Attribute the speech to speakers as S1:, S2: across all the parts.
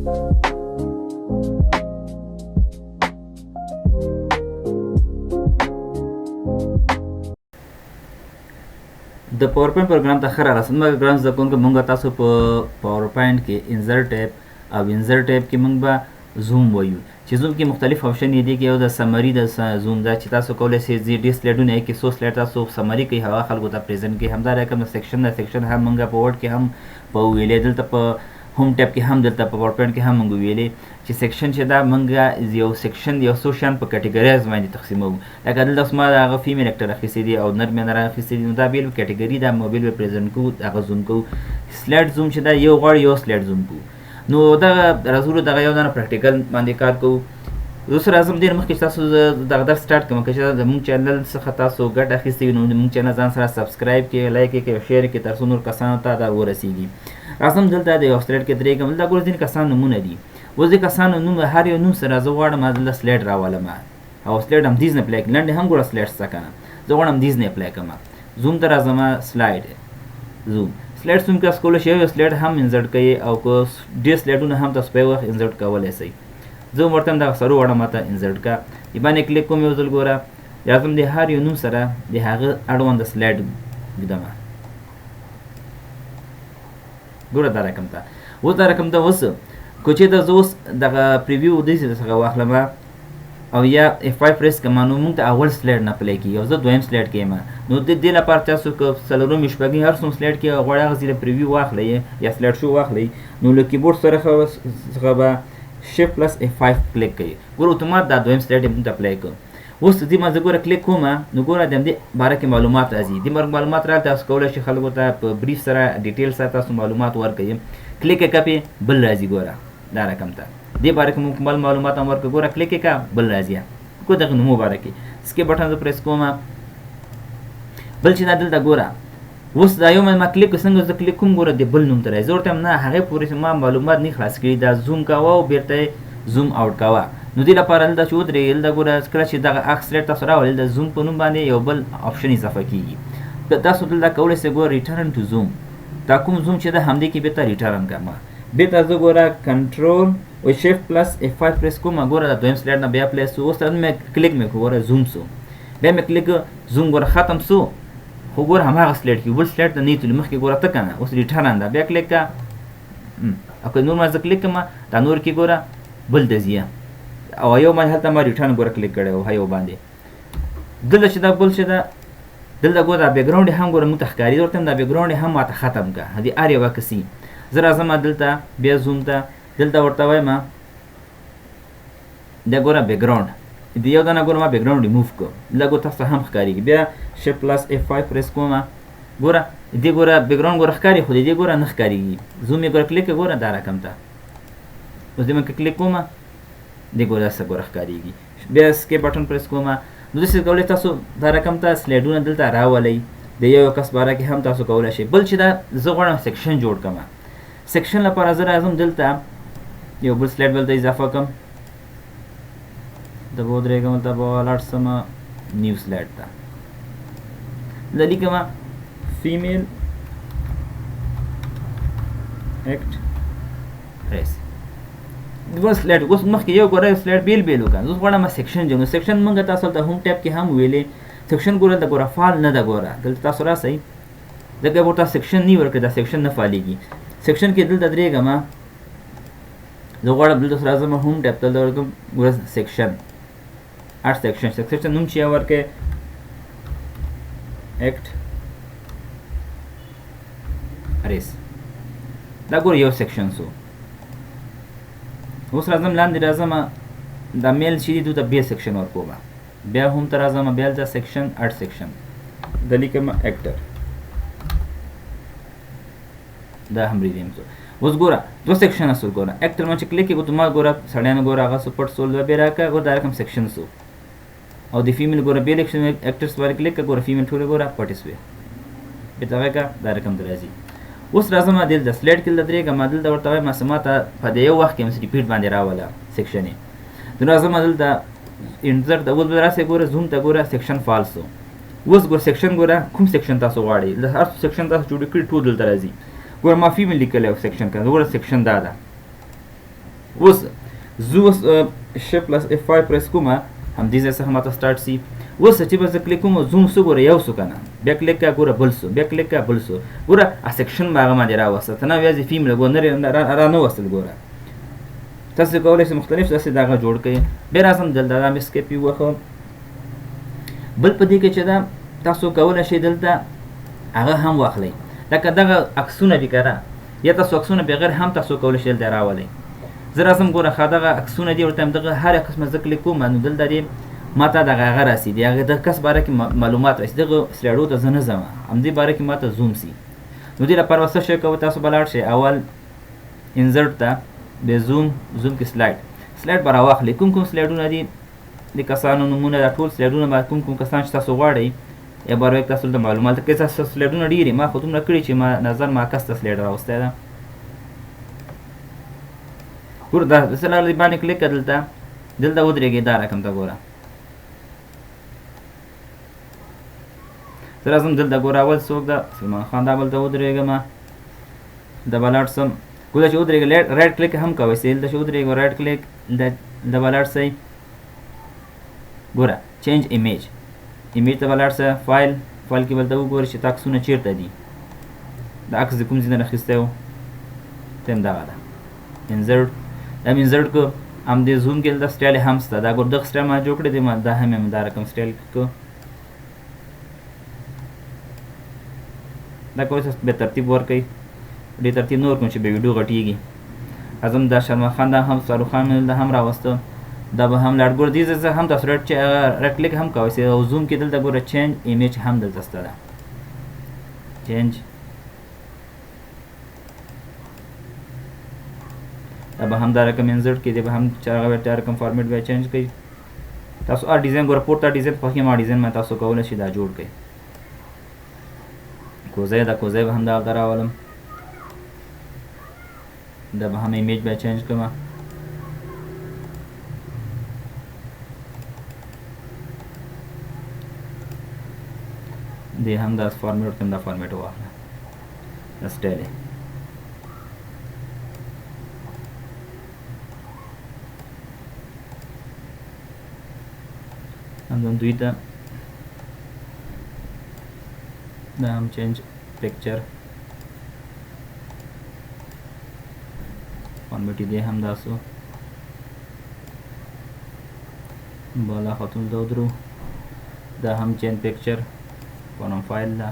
S1: د پاور پوینټ پروګرام ته ښه راغلاست. زموږ ګران زده کوونکو، موږ به تاسو په پاور پوینټ کې انزرټ ټیب او انزرټ ټیب کې موږ به زوم وایو چې زوم کې مختلف آپشن دي کې یو د سمري د زوم دا چې تاسو کولی شئ ډي سلایډونه کې څو سلایډ تاسو سمري کوي هغه خلکو ته پریزنټ کوي. همدا رقم د سیکشن هم موږ په ورډ کې هم په ویلې دلته په هوم ټیب کې هم دلته په پاور پوینټ کې هم موږ ویلې چې سیکشن چې دا موږ یو سیکشن یو څو شیان په کټګریز باندې تقسیموو. لکه دلته اوس ما هغه فیمیل اکټر اخیستی دي او نر مینر اخیستی دي، نو دا بیل کټګري دا موبایل به پریزنټ کوو هغه زوم کوو. سلایډ زوم چې دا یو غواړي یو سلایډ زوم کوو. نو دغه راځو دغه یو دانه پریکټیکل باندې کار کوو. اوس راځم ډېر مخکې تاسو دغه درس سټارټ کوم که چې زموږ چینل څخه تاسو ګټه اخیستې وي نو زموږ چینل ځان سره سبسکرایب کړئ، لایک یې کړئ، شیر یې کړئ تر څو نور کسانو ته دا ورسیږي. راځم دلته د یو سلایډ کې درېږم. دلته ګوره ځینې کسان نومونه دي. اوس د کسانو نوم هر یو نوم سره زه غواړم دلته سلایډ راولم او سلایډ هم دیز نه اپلای کړم. لنډې هم ګوره سلایډ شته که نه، زه غواړم دیز نه اپلای کړم. زوم ته راځم، سلایډ زوم سلایډ زوم کې تاسو کولی شئ یو سلایډ هم انزرټ کړئ او که ډېر سلایډونه هم تاسو په یو وخت انزرټ کولی شئ. زه ورته هم دغه سرو غواړم ماته انزرټ کړه. باندې کلیک کوم یو ځل ګوره راځم د هر یو نوم سره د هغه اړوند سلایډ ږدم. ګوره دا رقم ته اوس دا رقم ته اوس که چېرته زه اوس دغه پریویو داسې څخه واخلم او یا F5 پریس کړم نو موږ ته اول سلایډ نه پلی کېږي او زه دویم سلایډ کې یم. نو د دې لپاره تاسو که څلورم شپږم هر څوم سلایډ کې غواړئ هغه ځای پریویو واخلئ یا سلایډ شو واخلئ نو له کیبورډ څخه به شیفټ پلس F5 کلیک کوي. ګوره اتومات دا دویم سلایډ یې موږ ته اپلای کړو. اوس دې ما زه ګوره کلیک کوم نو ګوره د همدې باره کې معلومات راځي. دې معلومات راغله تاسو کولی شئ خلکو ته په بریف سره ډیټیل سره تاسو معلومات ورکړئ. کلیک یې کړه بل راځي ګوره دا رقم ته دې باره کې مکمل معلومات هم ورکړه. ګوره کلیک یې کړه بل راځي کو دغه نومو باره کې سکیپ بټن زه پریس کوم. بل چې دا دلته ګوره اوس دا یو ما کلیک څنګه زه کلیک کوم ګوره د بل نوم ته راځي. زه ورته نه هغې پورې ما معلومات نه خلاص کړي دا زوم کوه او بیرته زوم آوټ کوه. نو دې لپاره دلته چې ودرېږي دلته ګوره کله چې دغه اکس سلایډ تاسو راولئ د زوم په نوم باندې یو بل آپشن اضافه کېږي. تاسو دلته کولی شئ ګوره ریټرن ټو زوم دا کوم زوم چې ده همدې کې بېرته ریټرن کړم. بېرته زه ګوره کنټرول و شیفټ پلس F5 پریس کوم. ګوره د دویم سلایډ نه بیا پلی سو. اوس مې کلیک مې کړو ګوره زوم سو. بیا مې کلیک زوم ګوره ختم سو خو ګوره هماغه سلایډ کې بل سلایډ ته نه تللي مخکې ګوره ته که نه. اوس ریټرن ده بیا کلیک کړه او که نور ما زه کلیک کړم دا نور کې ګوره بل ته ځي او یو باندې هلته ما ریټرن ګوره کلیک کړی و یو باندې. دلته چې دا بل چې ده دلته ګوره دا بیکګراونډ یې هم ګوره موږ ته ښکاري. ورته هم دا بیکګراونډ یې هم ماته ختم کړه د هر یوه کسي. زه راځم دلته بیا زوم ته دلته ورته وایم دا ګوره بیکګراونډ د یو دانه ګوره ما بیکګراونډ ریموف کړو دا ګوره تاسو هم ښکارېږي. بیا شیفټ پلس F5 پریس کوم. ګوره دې ګوره بیکګراونډ ګوره ښکاري خو د دې ګوره نه ښکارېږي. زوم یې ګوره کلیک ګوره دا رقم ته اوس دې مې کلیک کوم دې ګوره داسې ګوره ښکارېږي. بیا سکیپ بټن پریس کوم. نو داسې کولی تاسو دا رقم ته سلایډونه دلته راولئ. د یو کس باره کې هم تاسو کولی شئ. بل چې دا زه غواړم سیکشن جوړ کړم. سیکشن لپاره زه راځم دلته یو بل سلایډ بل ته اضافه کړم. د به ودرېږم دلته به ولاړ شم نیو سلایډ ته دلته لیکم فیمیل اکټ ریس دوه سلایډ. اوس مخکې یو ګوره یو سلایډ بیل بیل وکړه. زه غواړم سیکشن جوړ. سیکشن موږ تاسو ته هوم ټیب کې هم ویلې سیکشن ګوره د ګوره فال نه ده. ګوره دلته تاسو راسئ دغه ورته سیکشن نه ورکړه دا سیکشن نه فالېږي. سیکشن کې دلته درېږم زه غواړم دلته راځم هوم ټیب ته دلته ورکړم ګوره سیکشن اټ سیکشن نوم چې یې ورکړئ اکټ ریس دا ګوره یو سیکشن سو. اوس راځم لاندې راځم دا میل چې دي دوی ته بیا سیکشن ورکوم. بیا هم ته راځم بیا دلته سیکشن اټ سیکشن د لیکم اکټر دا هم ریډیم سو. اوس ګوره دوه سیکشن سو. ګوره اکټر ما چې کلیک کړو ته ما ګوره سړیانو ګوره هغه سو پټ سول بیا راکړه ګوره دا رقم سیکشن سو او د فیمیل ګوره بیا الیکشن اکټرس باندې کلیک کړه ګوره فیمیل ټولې ګوره پټې سوې بیا ته وایه دا رقم ته راځي. اوس راځم دلته سلایډ کې دلته درېږم دلته ورته وایم ما ته په د یو وخت کې مس ریپیټ باندې راوله سیکشن یې. نو راځم دلته انزرټ اوس به راسئ ګوره زوم ته ګوره سیکشن فالس و. اوس ګوره سیکشن ګوره کوم سیکشن تاسو غواړئ د هر سیکشن تاسو جوړ کړي ټول دلته راځي. ګوره ما فیمیل لیکلی او سیکشن کړه ګوره سیکشن دا ده اوس زه اوس شیفټ پلس F5 پریس کوم، همدې ځای څخه ماته سټارټ سي. اوس چې به زه کلیک کوم زوم څه ګوره یو څو کنه، بیا کلیک کا ګوره بل څو، بیا کلیک کا بل څو، ګوره سیکشن هغه باندې راوسته ته نه ویازې فیم له ګونه را نه وستل. ګوره تاسو کولی شئ مختلف داسې دغه جوړ کړئ. بیا راځم دلته دا مې سکیپ ووهه. بل په دې کې چې دا تاسو کولی شئ دلته هغه هم واخلئ، لکه دغه عکسونه دي که نه، یا تاسو عکسونه بغیر هم تاسو کولی شئ دلته راولئ. زه راځم ګوره ښه دغه عکسونه دي، ورته دغه هر قسمه زه کلیک کوم نو دلته دې ماته دغه هغه راسي، د هغه د کس باره کې معلومات راسي. دغه سلایډو ته زه نه ځم، همدې باره کې ماته زوم سي. نو دې لپاره څه شی کوئ، تاسو به لاړ شئ اول انزرټ ته، بیا زوم کې سلایډ به راواخلئ. کوم سلایډونه دي د کسانو نومونه، دا ټول سلایډونه به کوم کسان چې تاسو غواړئ یا باره تاسو د معلومات کې تاسو سلایډونه ډېرې ما خو دومره کړي چې ما نظر ما کس ته سلایډ راوستی ده. ګوره دا سلایډ باندې کلیک کړه، دلته ودرېږئ دا رقم ته ګوره. زه راځم دلته ګوره اول څوک ده سلمان خان، دا بلته ودرېږم، دا به لاړ سم. ګوره چې ودرېږئ رایټ کلیک هم کوئ سئ، دلته چې ودرېږئ رایټ کلیک دا به لاړ سئ. ګوره چینج ایمیج ته به لاړ سئ، فایل کې به دلته وګورئ چې تا عکسونه چېرته دي، دا عکس د کوم ځای نه اخیستی و، ته هم دغه ده انزرټ. دا مې انزرټ کړو، همدې زوم کې دلته سټایل هم شته. دا ګوره دغه سټایل ما جوړ کړی دی، ما دا هم دا رقم سټایل کړو. دا کولی شئ بیا ترتیب ورکړئ، ډېر ترتیب نه ورکړم چې بیا ویډیو غټېږي. اعظم دا شرما خان دا هم شاهرخ خان مې دلته هم راوسته، دا به هم لاړ. ګوره دې ځای هم تاسو رایټ کلیک هم کوئ سئ او زوم کې دلته ګوره چینج ایمیج هم دلته شته ده، چینج. دا به هم دا رقم انزرټ کړئ، دی به هم هغه رقم فارمیټ بیا چینج کړئ. تاسو هر ډیزاین ګوره پورته ډیزاین خوښ یم، ډیزاین ما تاسو کولی شئ دا جوړ کړئ. کوزی دا کوزی به هم دغه راولم، دا به هم ایمیج بیا چینج کړم. دی هم دا فارمیټ کوم، دا فارمیټ واخله، دا سټایل یې. همدم دوی ته دا هم چینج پکچر فارمیټ دی هم داسو بالا خاتون دا ودرو، دا هم چینج پکچر فونم فایل ده.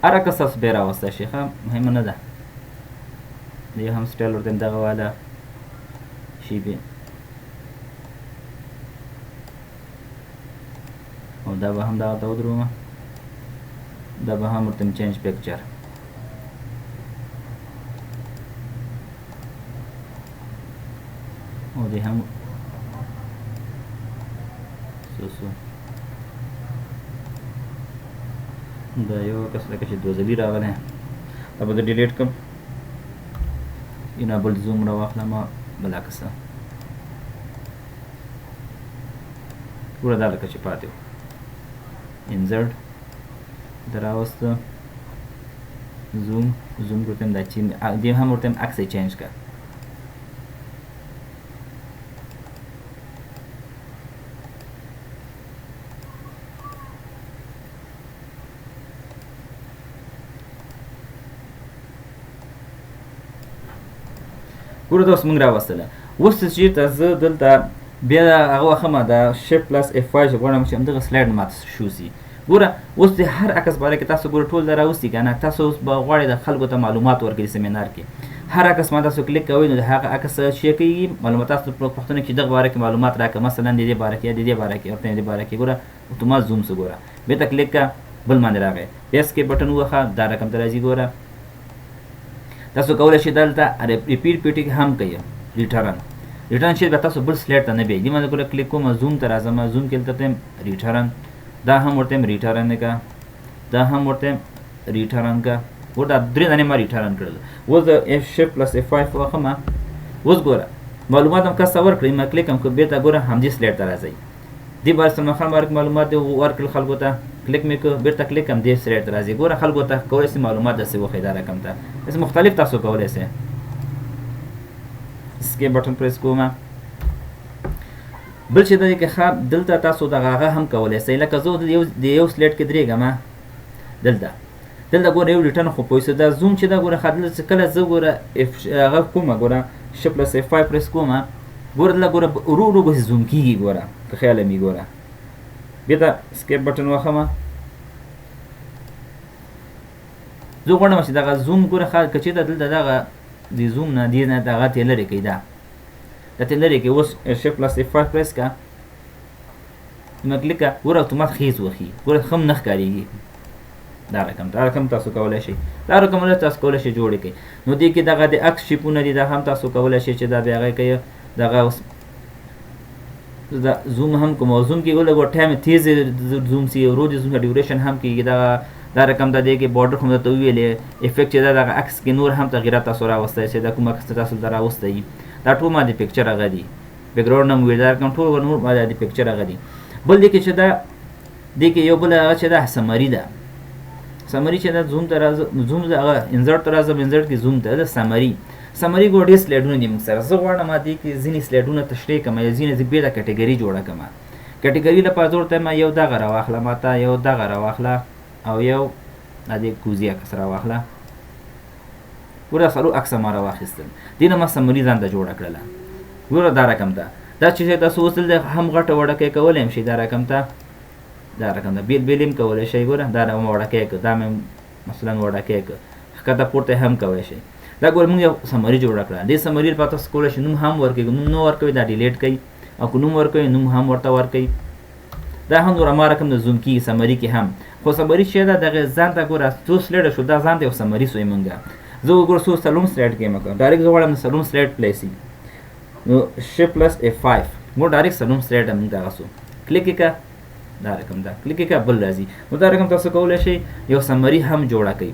S1: هر کس تاسو بیا راوستی شئ، ښه مهمه نه ده. دی هم سټایل ورته دغه واله شي بیا، او دا به هم دغه ته ودرومه، دا به هم ورته چینج پکچر. او دی هم دا یو کس لکه چې دوه ځلي راغلی، دا به زه ډیلیټ کړم. انابل زوم راواخلم بله کسه، ګوره دا لکه چې پاتې و. انزرټ دا راوسته، زوم ورته دا چې دې هم ورته عکس یې چینج کړه. ګوره دا اوس موږ راوستله. اوس چېرته زه دلته بیا هغه وخمه دا شیفټ پلس F5 چې غواړم چې همدغه سلایډ ماته شو سي. ګوره اوس د هر عکس باره کې تاسو ګوره ټول دا راوستي که نه، تاسو اوس به غواړئ د خلکو ته معلومات ورکړئ سیمینار کې. هر عکس ما تاسو کلیک کوئ نو د هغه عکس شی کېږي، معلومات تاسو پوښتنه کې دغه باره کې معلومات راکړه، مثلا د دې باره کې یا د دې باره کې ورته د دې باره کې. ګوره اتومات زوم سو ګوره بېرته کلیک کړه بل باندې راغی، بیا اسکیپ بټن ووهه، دا رقم ته راځي. ګوره تاسو کولی شئ دلته ریپیټ پیټینګ هم کوي، ریټرن شي به تاسو بل سلایډ ته نه بیایي. دې باندې ګوره کلیک کوم، زوم ته راځم، زوم کې دلته یم ریټرن، دا هم ورته یم ریټرن کا، دا هم ورته یم ریټرن کا. ګوره دا درې دانې ما ریټرن کړل. اوس د شیفټ پلس F5 وخمه، اوس ګوره معلومات هم کس ته ورکړئ، ما کلیک هم کړ، بېرته ګوره همدې سلایډ ته راځئ. دې باره سلمان خان باره کې معلومات دې ورکړل خلکو ته، کلیک مې کو بیرته کلیک هم دې سلایډ ته راځي. ګوره خلکو ته کولی شي معلومات داسې وښیي دا رقم ته داسې مختلف تاسو کولی شئ. اسکیپ بټن پریس کوم. بل چې دی که ښه دلته تاسو دغه هغه هم کولی شئ لکه زه د یو سلایډ کې درېږم دلته ګوره یو ریټن خو پوه شئ دا زوم چې دا ګوره ښه دلته چې کله زه ګوره هغه کومه ګوره شپ پلس F5 پریس کومه ګوره دلته ګوره ورو ورو به زوم کېږي ګوره که خیاله مې ګوره بېرته اسکیپ بټن وهمه. زه غواړم چې دغه زوم ګوره ښه که چېرته دلته دغه د زوم نه دې نه دغه ترې لرې کړئ دا ترې لرې کړئ. اوس شپ پلس F5 پریس کړه نو کلیکه ګوره اتومات خیز وښي ګوره ښه هم نه ښکارېږي. دا رقم تاسو کولی شئ دا رقمونه تاسو کولی شئ جوړ کړئ. نو دې کې دغه د عکس شیپونه دي دا هم تاسو کولی شئ چې دا بیا هغه کوي دغه اوس دا زوم هم کوم او زوم کې ګوره ټایم تیز زوم سي ورو د زوم ډیوریشن هم کېږي. دا رقم ته دی کې بارډر هم درته وویلې افیکټ چې دا دغه عکس کې نور هم تغیرات تاسو راوستی چې دا کوم عکس تاسو ته راوستی دا ټول ما د پیکچر هغه دي بیکګراونډ هم ویل دا رقم ټول نور ما د پیکچر هغه دي. بل دی کې چې دا دی کې یو بل هغه چې دا سمري ده سمري چې دا زوم ته راځم زوم هغه انزرټ ته راځم انزرټ کې زوم ته دا سمري ګوره ډېر سلایډونه دي موږ سره. زه غواړم دې کې ځینې سلایډونه تشریح کړم یا ځینې زه بېله کټګري جوړه کړم. کټګري لپاره زه ورته یو دغه راواخله ماته یو دغه راواخله او یو دې کوزي عکس راواخله ګوره څلور عکسه ما راواخیستل دې نه ما سمري ځان ته جوړه کړله. ګوره دا رقم ته دا چې تاسو اوس دلته هم غټه وړکې کولی هم شئ دا رقم ته بیل هم کولی شئ. ګوره دا مې وړکې کړه دا مې مثلا وړکې کړه ښکته پورته هم کولی شئ. دا ګوره موږ یو سمري جوړه کړه. دې سمري لپاره تاسو کولی شئ نوم هم ورکوئ نوم نه ورکوئ دا ډیلیټ کوئ او که نوم ورکوئ نوم هم ورته ورکوئ. دا هم نور ما رقم د زوم کېږي سمري کې هم خو سمري چې ده دغه ځان ته ګوره څو سلایډه شو دا ځان ته یو سمري سوی مونږ زه وګوره څو څلورم سلایډ کې یم ډایرکټ زه غواړم د څلورم سلایډ پلی شي نو شپ پلس F5 مو ډایرکټ څلورم سلایډ مونږ دغه سو کلیک یې کړه دا رقم ده کلیک یې کړه بل راځي. نو دا رقم تاسو کولی شئ یو سمري هم جوړه کړئ.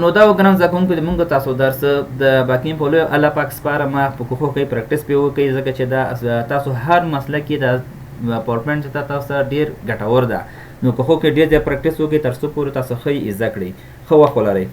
S1: نو دا وګڼم زده کوونکو د مونږ تاسو درس د باقي په لوی الله پاک سپاره ما په کوښښ کوئ پریکټس پې وکړئ ځکه چې دا تاسو هر مسله کې د پاورپوینټ چې تاسو ته ډېر ګټور ده. نو کوښښ کوئ ډېر ځای پریکټس وکړئ تر څو پورې تاسو ښه یې زده کړئ. ښه وخت ولرئ.